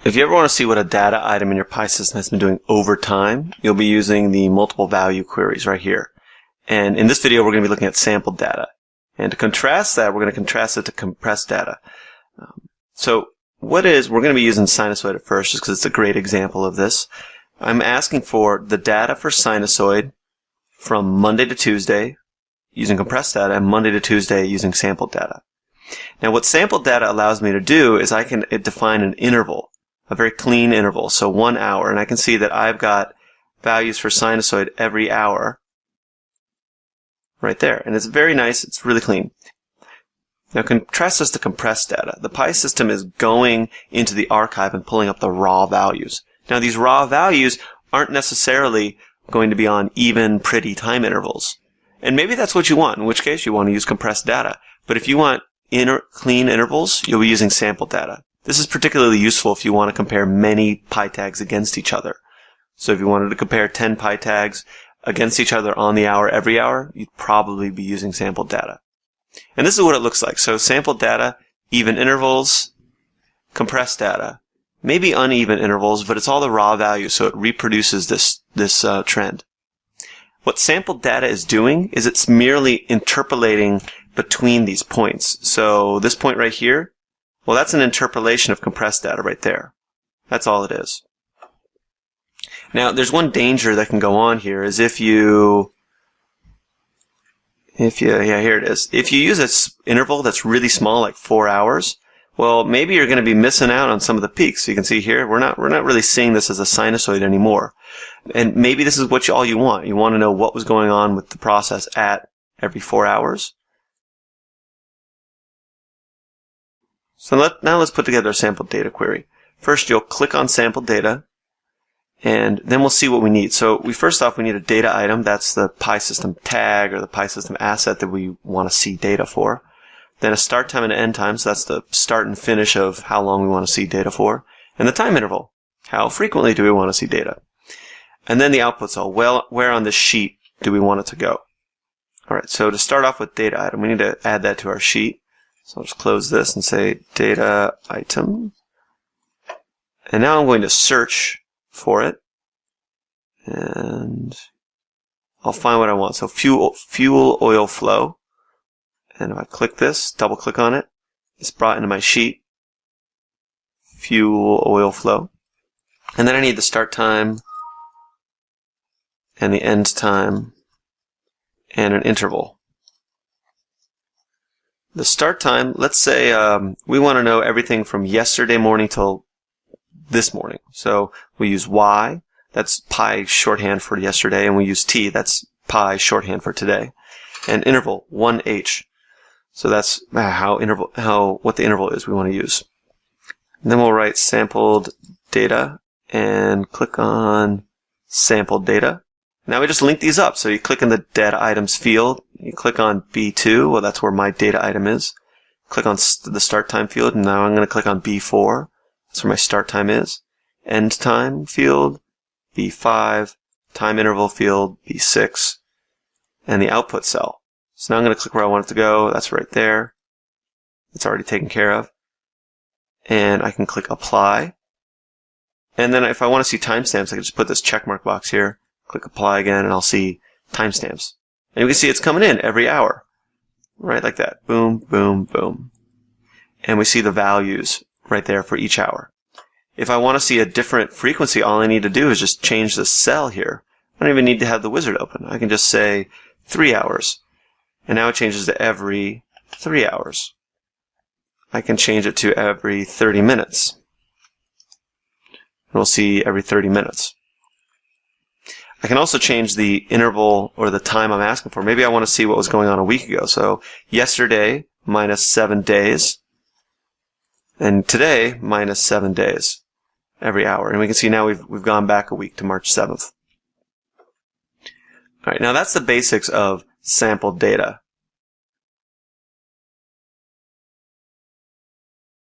if you ever want to see what a data item in your PI system has been doing over time, you'll be using the multiple value queries right here. And in this video, we're going to be looking at sampled data. And to contrast that, we're going to contrast it to compressed data. So we're going to be using sinusoid at first, just because it's a great example of this. I'm asking for the data for sinusoid from Monday to Tuesday using compressed data, and Monday to Tuesday using sampled data. Now, what sampled data allows me to do is I can define an interval, a very clean interval, so 1 hour, and I can see that I've got values for sinusoid every hour right there, and it's very nice, it's really clean. Now, contrast this to compressed data. The PI system is going into the archive and pulling up the raw values. Now, these raw values aren't necessarily going to be on even, pretty time intervals. And maybe that's what you want, in which case you want to use compressed data. But if you want clean intervals, you'll be using sampled data. This is particularly useful if you want to compare many PI tags against each other. So if you wanted to compare 10 PI tags against each other on the hour every hour, you'd probably be using sampled data. And this is what it looks like. So sampled data, even intervals, compressed data. Maybe uneven intervals, but it's all the raw values, so it reproduces this trend. What sampled data is doing is it's merely interpolating between these points. So this point right here, well, that's an interpolation of compressed data right there. That's all it is. Now, there's one danger that can go on here is here it is. If you use an interval that's really small, like 4 hours, well, maybe you're going to be missing out on some of the peaks. So you can see here, we're not really seeing this as a sinusoid anymore. And maybe this is what all you want. You want to know what was going on with the process at every 4 hours. So now let's put together a sampled data query. First, you'll click on sampled data, and then we'll see what we need. So first off, we need a data item. That's the PI system tag or the PI system asset that we want to see data for. Then a start time and an end time, so that's the start and finish of how long we want to see data for. And the time interval, how frequently do we want to see data? And then the output cell, where on this sheet do we want it to go? Alright, so to start off with data item, we need to add that to our sheet. So I'll just close this and say data item. And now I'm going to search for it. And I'll find what I want. So fuel oil flow. And if I click this, double click on it, it's brought into my sheet. Fuel oil flow. And then I need the start time and the end time and an interval. The start time, let's say we want to know everything from yesterday morning till this morning. So we use Y, that's PI shorthand for yesterday, and we use T, that's PI shorthand for today. And interval, 1H. So that's what the interval is we want to use. And then we'll write sampled data and click on sampled data. Now we just link these up. So you click in the data items field, you click on B2, well that's where my data item is. Click on the start time field, and now I'm going to click on B4, that's where my start time is. End time field, B5, time interval field, B6, and the output cell. So now I'm going to click where I want it to go. That's right there. It's already taken care of. And I can click apply. And then if I want to see timestamps, I can just put this checkmark box here, click apply again, and I'll see timestamps. And you can see it's coming in every hour. Right like that. Boom, boom, boom. And we see the values right there for each hour. If I want to see a different frequency, all I need to do is just change the cell here. I don't even need to have the wizard open. I can just say 3 hours. And now it changes to every 3 hours. I can change it to every 30 minutes. And we'll see every 30 minutes. I can also change the interval or the time I'm asking for. Maybe I want to see what was going on a week ago. So yesterday, minus 7 days. And today, minus 7 days every hour. And we can see now we've gone back a week to March 7th. Alright, now that's the basics of sampled data.